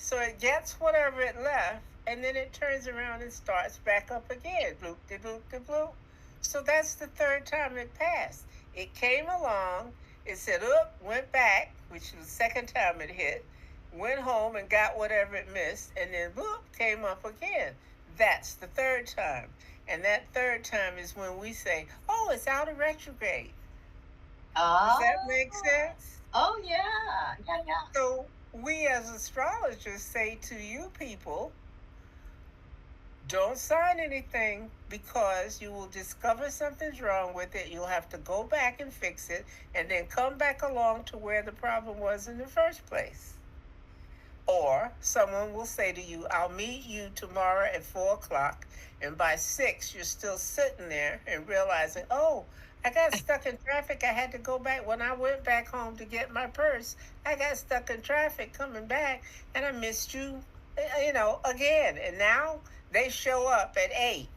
So it gets whatever it left, and then it turns around and starts back up again. Bloop de bloop de bloop. So that's the third time it passed. It came along, it said, oop, went back, which was the second time it hit, went home and got whatever it missed, and then bloop, came up again. That's the third time. And that third time is when we say, oh, it's out of retrograde. Does that make sense? Oh, yeah. Yeah. So we as astrologers say to you people, don't sign anything because you will discover something's wrong with it. You'll have to go back and fix it and then come back along to where the problem was in the first place. Or someone will say to you, I'll meet you tomorrow at 4 o'clock, and by 6 you're still sitting there and realizing, oh, I got stuck in traffic. I had to go back. When I went back home to get my purse, I got stuck in traffic coming back, and I missed you, again. And now they show up at 8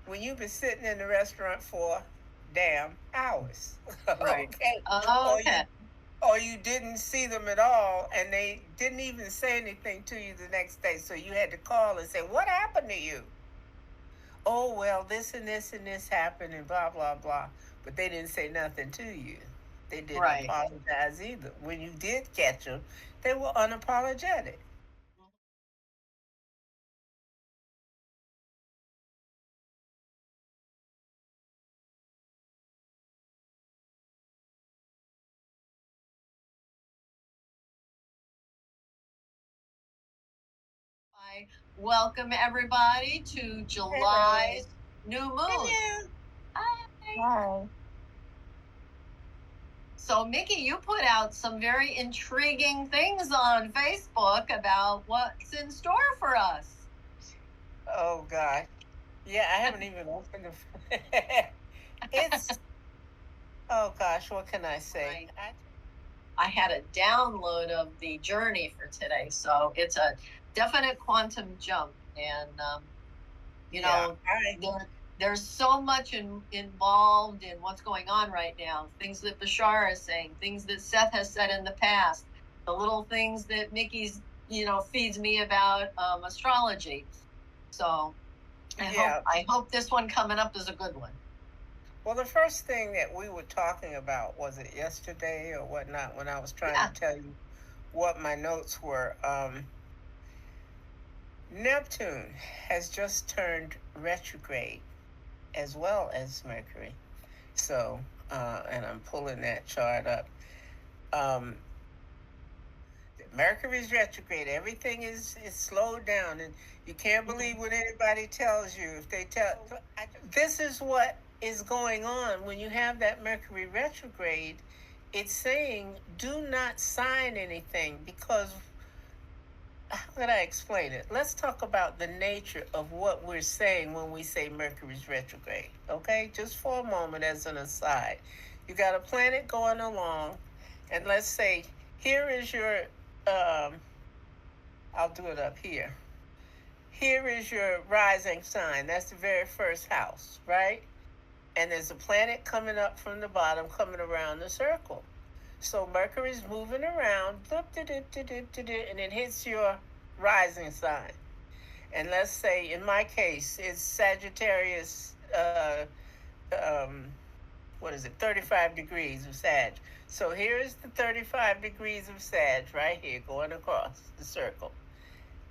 when you've been sitting in the restaurant for damn hours. Right. Okay. Okay. Or you didn't see them at all, and they didn't even say anything to you the next day. So you had to call and say, what happened to you? Oh, well, this and this and this happened and blah, blah, blah. But they didn't say nothing to you. They didn't apologize either. When you did catch them, they were unapologetic. I welcome everybody to July's new moon. Hello. Hi. Hi. So, Mickey, you put out some very intriguing things on Facebook about what's in store for us. Oh, God. Yeah, I haven't even opened the. It's. Oh, gosh, what can I say? Right. I had a download of the journey for today, so it's a definite quantum jump. And, there's so much involved in what's going on right now. Things that Bashar is saying, things that Seth has said in the past, the little things that Mickey's, feeds me about astrology. So I hope this one coming up is a good one. Well, the first thing that we were talking about, was it yesterday or whatnot, when I was trying to tell you what my notes were? Neptune has just turned retrograde as well as Mercury. So, and I'm pulling that chart up. Mercury's retrograde. Everything is slowed down, and you can't believe what anybody tells you. If they tell, this is what is going on when you have that Mercury retrograde. It's saying do not sign anything because, how can I explain it? Let's talk about the nature of what we're saying when we say Mercury's retrograde. Okay, just for a moment as an aside, you got a planet going along, and let's say here is your I'll do it up here. Here is your rising sign. That's the very first house, right? And there's a planet coming up from the bottom, coming around the circle. So Mercury's moving around, and it hits your rising sign. And let's say, in my case, it's Sagittarius, what is it, 35 degrees of Sag. So here's the 35 degrees of Sag right here going across the circle.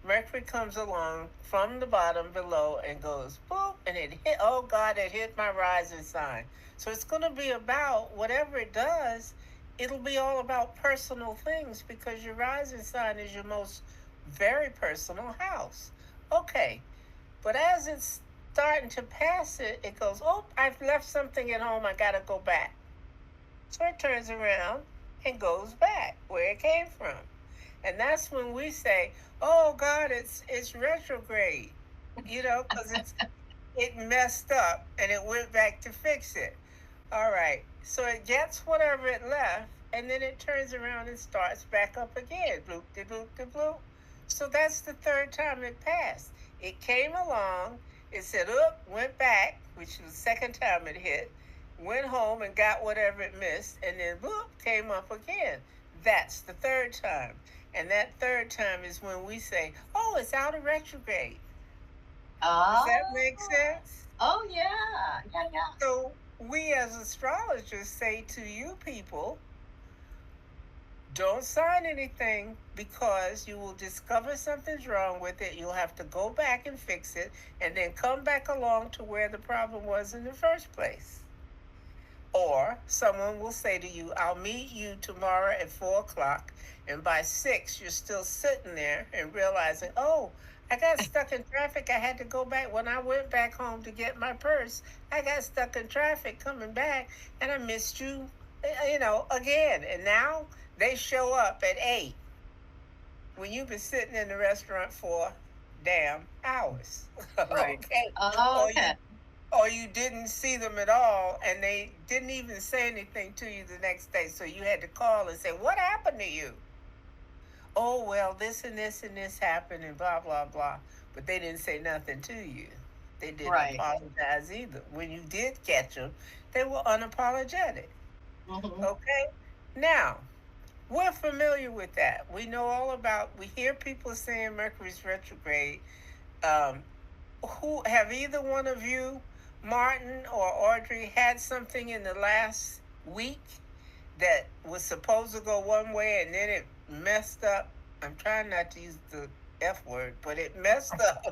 Mercury comes along from the bottom below and goes boop, and it hit, oh God, it hit my rising sign. So it's going to be about, whatever it does, it'll be all about personal things because your rising sign is your most very personal house. Okay, but as it's starting to pass it, it goes, oh, I've left something at home, I got to go back. So it turns around and goes back where it came from. And that's when we say, oh God, it's retrograde, because it messed up and it went back to fix it. All right, so it gets whatever it left, and then it turns around and starts back up again. Bloop de bloop de bloop. So that's the third time it passed. It came along, it said, oop, went back, which was the second time it hit, went home and got whatever it missed, and then bloop, came up again. That's the third time. And that third time is when we say, oh, it's out of retrograde. Does that make Oh, sense? oh yeah, yeah, yeah. So we as astrologers say to you people, don't sign anything because you will discover something's wrong with it. You'll have to go back and fix it and then come back along to where the problem was in the first place. Or someone will say to you, I'll meet you tomorrow at 4 o'clock. And by 6, you're still sitting there and realizing, oh, I got stuck in traffic. I had to go back. When I went back home to get my purse, I got stuck in traffic coming back and I missed you, again. And now they show up at 8 when you've been sitting in the restaurant for damn hours. Right. Okay. Or you Okay. or you didn't see them at all and they didn't even say anything to you the next day, so you had to call and say, what happened to you? Oh, well, this and this and this happened and blah blah blah, but they didn't say nothing to you. They didn't Right. apologize either. When you did catch them, they were unapologetic. Mm-hmm. Okay. Now, we're familiar with that. We know all about, we hear people saying Mercury's retrograde. um, who have either one of you, Martin or Audrey, had something in the last week that was supposed to go one way and then it messed up? I'm trying not to use the F word, but it messed up.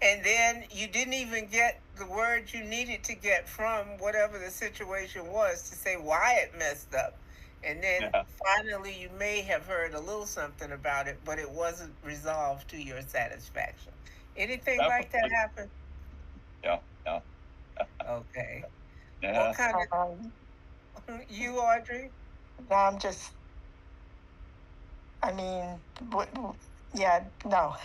And then you didn't even get the words you needed to get from whatever the situation was to say why it messed up. And then finally, you may have heard a little something about it, but it wasn't resolved to your satisfaction. Anything like that happen? Yeah, yeah, Okay. yeah. What kind of you, Audrey? No, I'm just, I mean, yeah, no.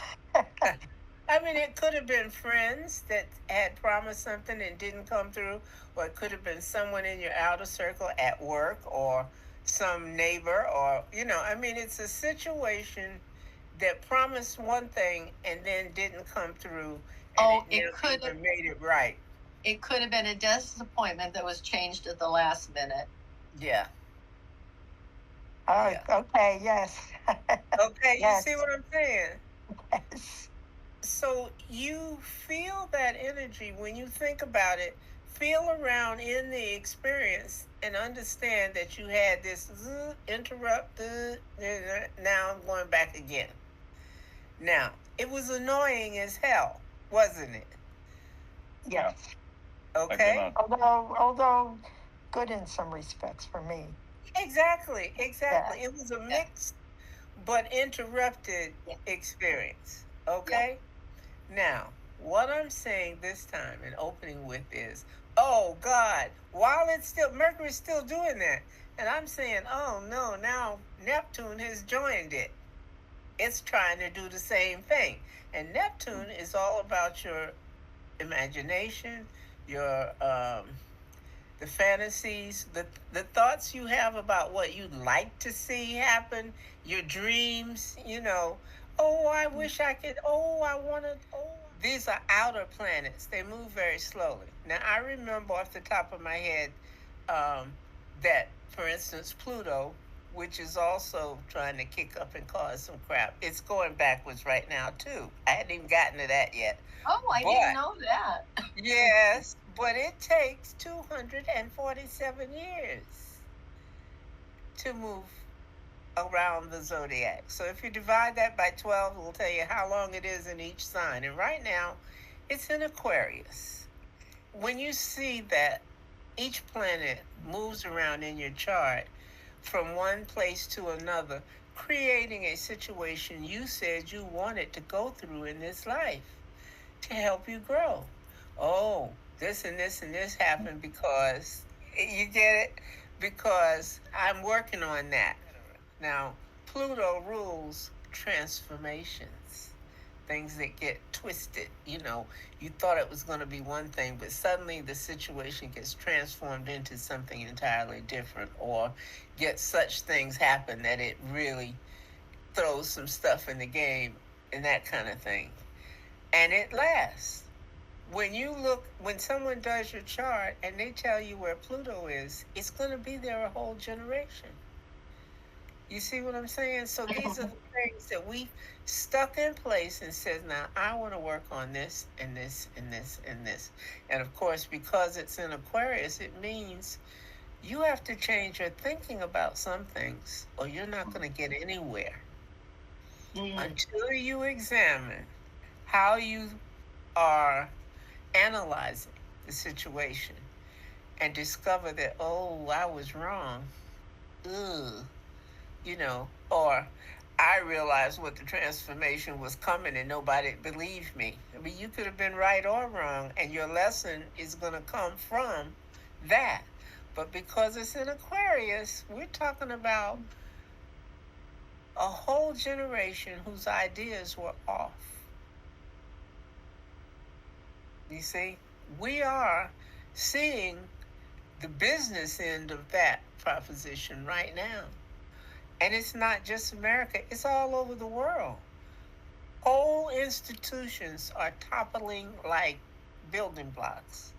I mean, it could have been friends that had promised something and didn't come through, or it could have been someone in your outer circle at work, or some neighbor, or, I mean, it's a situation that promised one thing and then didn't come through, and Oh, it it never could have. even made it right. It could have been a disappointment that was changed at the last minute. Yeah. Oh, Yeah. okay, yes. Okay, you Yes. see what I'm saying? Yes. So you feel that energy when you think about it, feel around in the experience and understand that you had this interrupt, now I'm going back again. Now, it was annoying as hell, wasn't it? Yes. Okay? Although good in some respects for me. Exactly. Yeah. It was a mixed but interrupted experience. Okay? Now, what I'm saying this time and opening with is, oh God, while it's still, Mercury's still doing that. And I'm saying, oh no, now Neptune has joined it. It's trying to do the same thing. And Neptune is all about your imagination, your the fantasies, the thoughts you have about what you'd like to see happen, your dreams, oh, I wish I could, oh, I want to, oh. These are outer planets. They move very slowly. Now, I remember off the top of my head that, for instance, Pluto, which is also trying to kick up and cause some crap, it's going backwards right now, too. I hadn't even gotten to that yet. Oh, I didn't know that. Yes, but it takes 247 years to move around the zodiac. So if you divide that by 12, it will tell you how long it is in each sign. And right now, it's in Aquarius. When you see that each planet moves around in your chart from one place to another, creating a situation you said you wanted to go through in this life to help you grow. Oh, this and this and this happened because, you get it? Because I'm working on that. Now, Pluto rules transformations, things that get twisted. You thought it was going to be one thing, but suddenly the situation gets transformed into something entirely different, or get such things happen that it really throws some stuff in the game and that kind of thing. And it lasts. When someone does your chart and they tell you where Pluto is, it's going to be there a whole generation. You see what I'm saying? So these are the things that we stuck in place and said, now I want to work on this and this and this and this. And of course, because it's in Aquarius, it means you have to change your thinking about some things or you're not going to get anywhere until you examine how you are analyzing the situation and discover that, oh, I was wrong. Ugh. Or I realized what the transformation was coming and nobody believed me. I mean, you could have been right or wrong, and your lesson is going to come from that. But because it's in Aquarius, we're talking about a whole generation whose ideas were off. You see, we are seeing the business end of that proposition right now. And it's not just America, it's all over the world. Whole institutions are toppling like building blocks.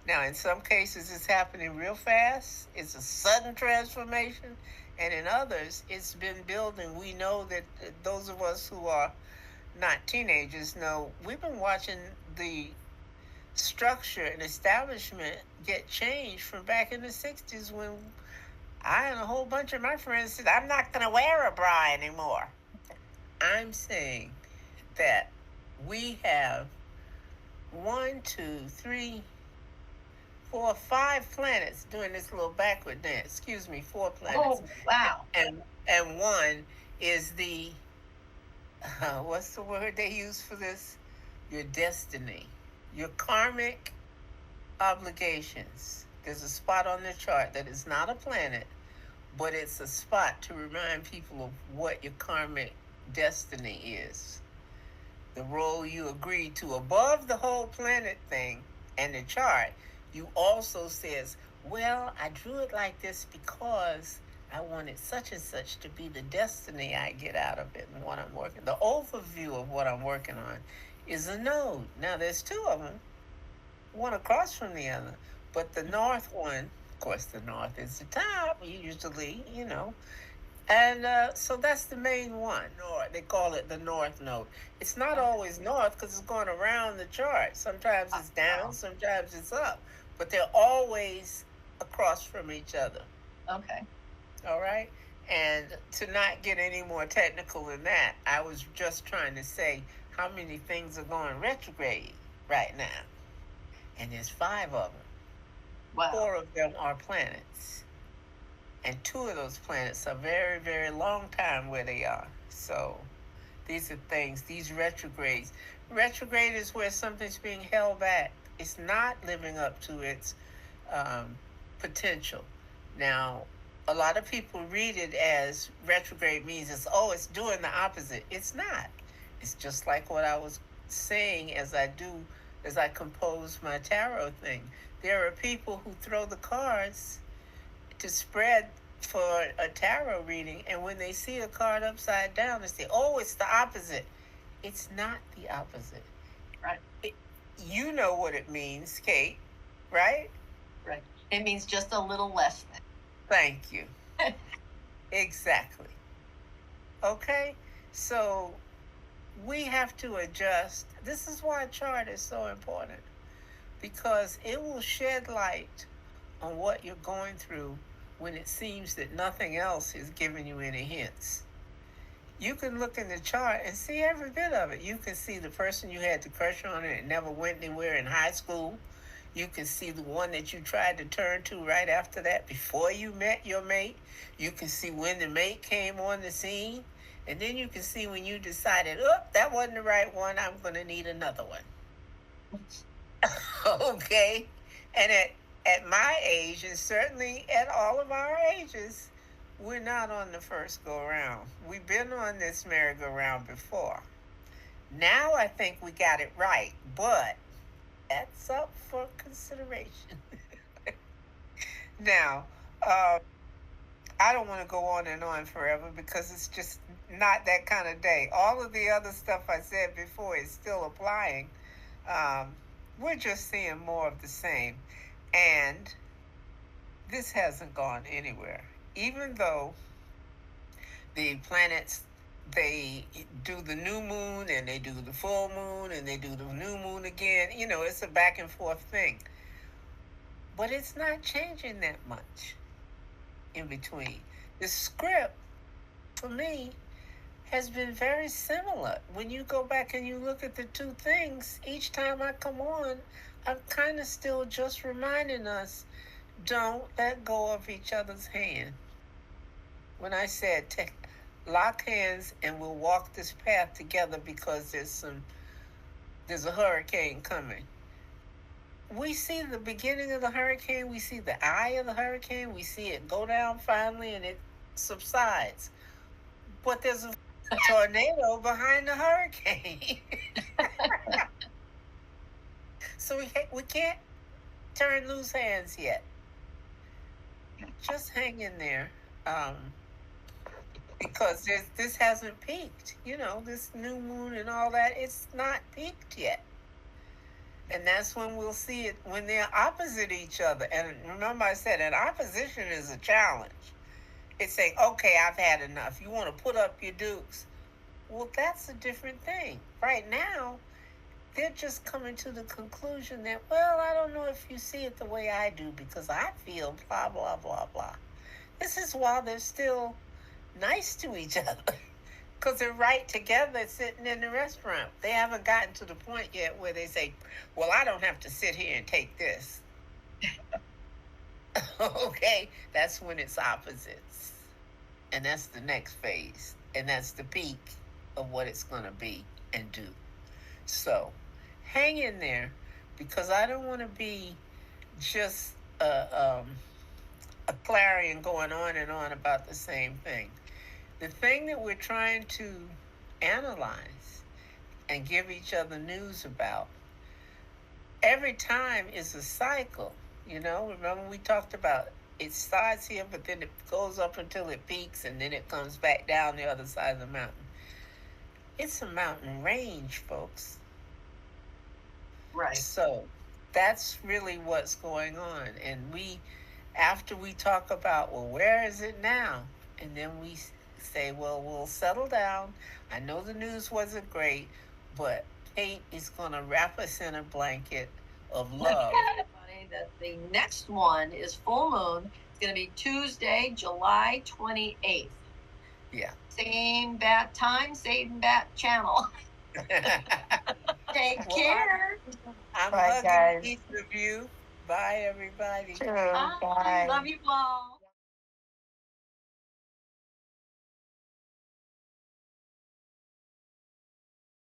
Now, in some cases, it's happening real fast. It's a sudden transformation. And in others, it's been building. We know that those of us who are not teenagers know we've been watching the structure and establishment get changed from back in the 60s when I and a whole bunch of my friends said, I'm not going to wear a bra anymore. I'm saying that we have 1, 2, 3, 4, 5 planets doing this little backward dance. Excuse me, 4 planets. Oh, wow. And one is the what's the word they use for this? Your destiny, your karmic obligations. There's a spot on the chart that is not a planet, but it's a spot to remind people of what your karmic destiny is. The role you agreed to above the whole planet thing and the chart, you also says, well, I drew it like this because I wanted such and such to be the destiny I get out of it and what I'm working. The overview of what I'm working on is a node. Now there's 2 of them, one across from the other, but the north one, of course, the north is the top usually, and so that's the main one, or they call it the north node. It's not always north because it's going around the chart. Sometimes it's down, sometimes it's up, but they're always across from each other. Okay. All right? And to not get any more technical than that, I was just trying to say how many things are going retrograde right now. And there's 5 of them. Wow. 4 of them are planets. And 2 of those planets are very, very long time where they are. So these are things, these retrogrades. Retrograde is where something's being held back. It's not living up to its potential. Now, a lot of people read it as retrograde means it's doing the opposite. It's not. It's just like what I was saying as I compose my tarot thing. There are people who throw the cards to spread for a tarot reading, and when they see a card upside down, they say, oh, it's the opposite. It's not the opposite. Right. You know what it means, Kate, right? Right. It means just a little less than. Thank you. Exactly. Okay? So we have to adjust. This is why a chart is so important, because it will shed light on what you're going through when it seems that nothing else is giving you any hints. You can look in the chart and see every bit of it. You can see the person you had the crush on and it never went anywhere in high school. You can see the one that you tried to turn to right after that before you met your mate. You can see when the mate came on the scene. And then you can see when you decided, oh, that wasn't the right one. I'm going to need another one. Okay? And at my age, and certainly at all of our ages, we're not on the first go around. We've been on this merry-go-round before. Now I think we got it right, but that's up for consideration. Now, I don't want to go on and on forever because it's just not that kind of day. All of the other stuff I said before is still applying. We're just seeing more of the same. And this hasn't gone anywhere. Even though the planets, they do the new moon and they do the full moon and they do the new moon again. You know, it's a back and forth thing. But it's not changing that much in between. The script, for me, has been very similar. When you go back and you look at the two things, each time I come on, I'm kind of still just reminding us, don't let go of each other's hand. When I said lock hands and we'll walk this path together because there's a hurricane coming. We see the beginning of the hurricane, we see the eye of the hurricane, we see it go down finally and it subsides. But there's a tornado behind the hurricane. So we can't turn loose hands yet. Just hang in there. Because this hasn't peaked. You know, this new moon and all that, it's not peaked yet. And that's when we'll see it, when they're opposite each other. And remember I said, an opposition is a challenge. It's saying, okay, I've had enough. You want to put up your dukes. Well, that's a different thing. Right now, they're just coming to the conclusion that, well, I don't know if you see it the way I do because I feel blah, blah, blah, blah. This is while they're still nice to each other because they're right together sitting in the restaurant. They haven't gotten to the point yet where they say, well, I don't have to sit here and take this. Okay, that's when it's opposites. And that's the next phase. And that's the peak of what it's going to be and do. So hang in there because I don't want to be just a clarion going on and on about the same thing. The thing that we're trying to analyze and give each other news about every time is a cycle. You know, remember we talked about it starts here, but then it goes up until it peaks and then it comes back down the other side of the mountain. It's a mountain range, folks. Right. So that's really what's going on. And after we talk about, well, where is it now? And then we say, well, we'll settle down. I know the news wasn't great, but Kate is going to wrap us in a blanket of love. Everybody, that the next one is full moon. It's going to be Tuesday, July 28th. Yeah. Same bat time, same bat channel. Take care. I'm Bye, hugging guys. each of you. Bye, everybody. True. Bye. Bye. Love you all.